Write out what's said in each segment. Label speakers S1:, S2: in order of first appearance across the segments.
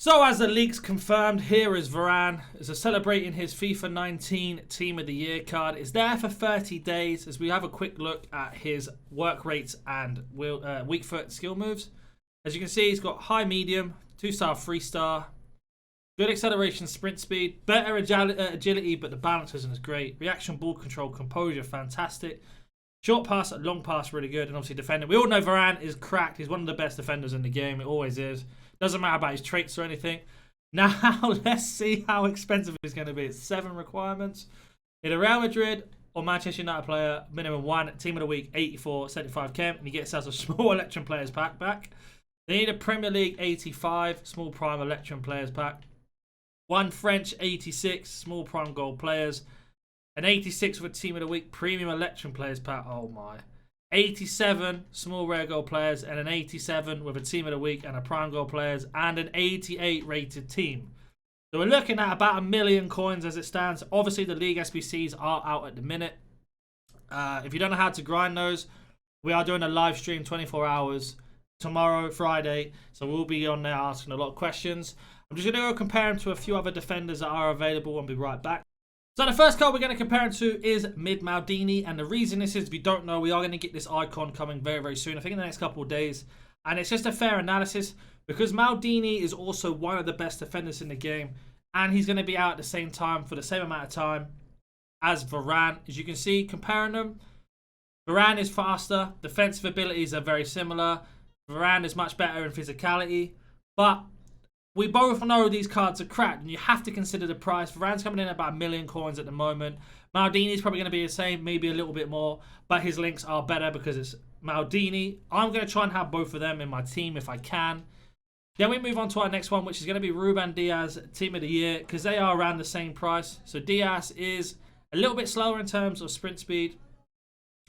S1: So as the leaks confirmed, here is Varane. Is celebrating his FIFA 19 Team of the Year card. It's there for 30 days as we have a quick look at his work rates and weak foot skill moves. As you can see, he's got high medium, 2-star, 3-star, good acceleration, sprint speed, better agility, but the balance isn't as great. Reaction, ball control, composure, fantastic. Short pass, long pass, really good. And obviously defending. We all know Varane is cracked. He's one of the best defenders in the game. It always is. Doesn't matter about his traits or anything. Now, let's see how expensive he's going to be. It's 7 requirements. In Real Madrid or Manchester United player, minimum 1. Team of the week, 84, 75k. And he gets us a small Electrum Players pack back. They need a Premier League 85, small prime Electrum Players pack. 1 French 86, small prime gold players. An 86 with Team of the Week premium Electrum Players pack. Oh my. 87 small rare gold players and an 87 with a Team of the Week and a prime gold players and an 88 rated team. So we're looking at about 1 million coins as it stands. Obviously the league SBCs are out at the minute. If you don't know how to grind those, we are doing a live stream 24 hours tomorrow, Friday. So we'll be on there asking a lot of questions. I'm just going to go compare them to a few other defenders that are available and be right back. So the first card we're going to compare him to is Mid Maldini, and the reason this is, if you don't know, we are going to get this icon coming very, very soon, I think in the next couple of days, and it's just a fair analysis, because Maldini is also one of the best defenders in the game, and he's going to be out at the same time for the same amount of time as Varane. As you can see, comparing them, Varane is faster, defensive abilities are very similar, Varane is much better in physicality, but we both know these cards are cracked, and you have to consider the price. Varane's coming in at about 1 million coins at the moment. Maldini's probably going to be the same, maybe a little bit more, but his links are better because it's Maldini. I'm going to try and have both of them in my team if I can. Then we move on to our next one, which is going to be Ruben Dias, Team of the Year, because they are around the same price. So Dias is a little bit slower in terms of sprint speed,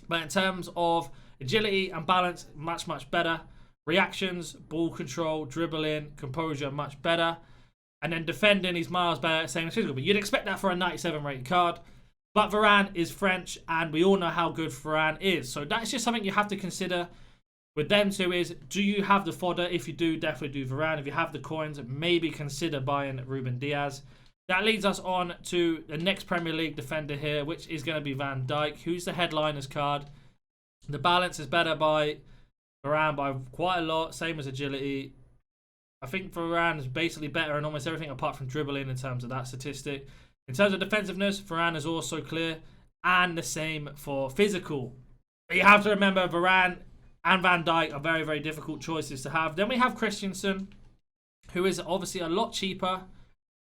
S1: but in terms of agility and balance, much, much better. Reactions, ball control, dribbling, composure, much better. And then defending, he's miles better, same as physical. But you'd expect that for a 97 rated card. But Varane is French, and we all know how good Varane is. So that's just something you have to consider with them two is, do you have the fodder? If you do, definitely do Varane. If you have the coins, maybe consider buying Ruben Dias. That leads us on to the next Premier League defender here, which is going to be Van Dijk, who's the headliners card. The balance is better by Varane by quite a lot, same as agility. I think Varane is basically better in almost everything apart from dribbling in terms of that statistic. In terms of defensiveness, Varane is also clear, and the same for physical. But you have to remember, Varane and Van Dijk are very, very difficult choices to have. Then we have Christensen, who is obviously a lot cheaper.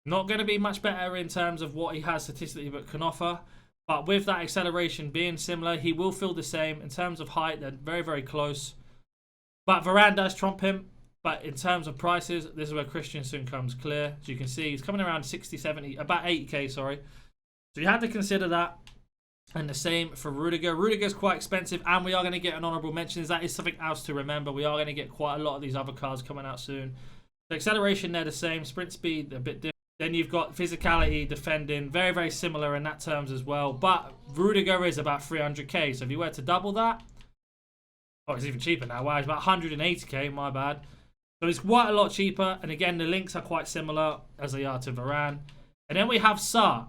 S1: Not going to be much better in terms of what he has statistically but can offer. But with that acceleration being similar, he will feel the same. In terms of height, they're very, very close. But Varane does trump him. But in terms of prices, this is where Christensen comes clear. As you can see, he's coming around 60, 70, about 80k, sorry. So you have to consider that. And the same for Rudiger. Rudiger's quite expensive, and we are going to get an honourable mention. That is something else to remember. We are going to get quite a lot of these other cards coming out soon. The acceleration, they're the same. Sprint speed, a bit different. Then you've got physicality, defending, very, very similar in that terms as well. But Rudiger is about 300k. So if you were to double that, oh, it's even cheaper now. Wow, it's about 180k, my bad. So it's quite a lot cheaper. And again, the links are quite similar as they are to Varane. And then we have Sa.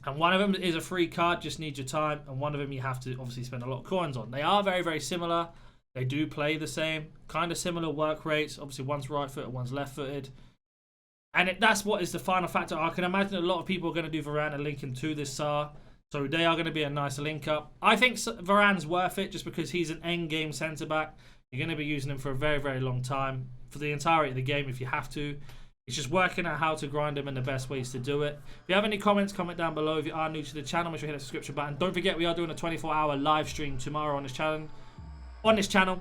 S1: And one of them is a free card, just needs your time. And one of them you have to obviously spend a lot of coins on. They are very, very similar. They do play the same. Kind of similar work rates. Obviously, one's right-footed, one's left-footed. And that's what is the final factor. I can imagine a lot of people are going to do Varane and link him to this Sa. So they are going to be a nice link-up. I think Varane's worth it just because he's an end-game centre-back. You're going to be using him for a very, very long time. For the entirety of the game if you have to. It's just working out how to grind them and the best ways to do it. If you have any comments, comment down below. If you are new to the channel, make sure you hit the subscription button. Don't forget, we are doing a 24-hour live stream tomorrow on this channel.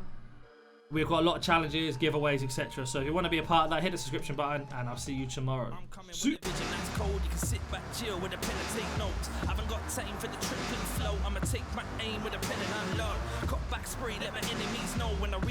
S1: We've got a lot of challenges, giveaways, etc. So if you want to be a part of that, hit the subscription button, and I'll see you tomorrow. I'm coming with a vision that's cold. You can sit back, chill with a pen and take notes. Haven't got time for the triplet flow. I'ma take my aim with a pen and unload. Cut back spray, let my enemies know when I reach.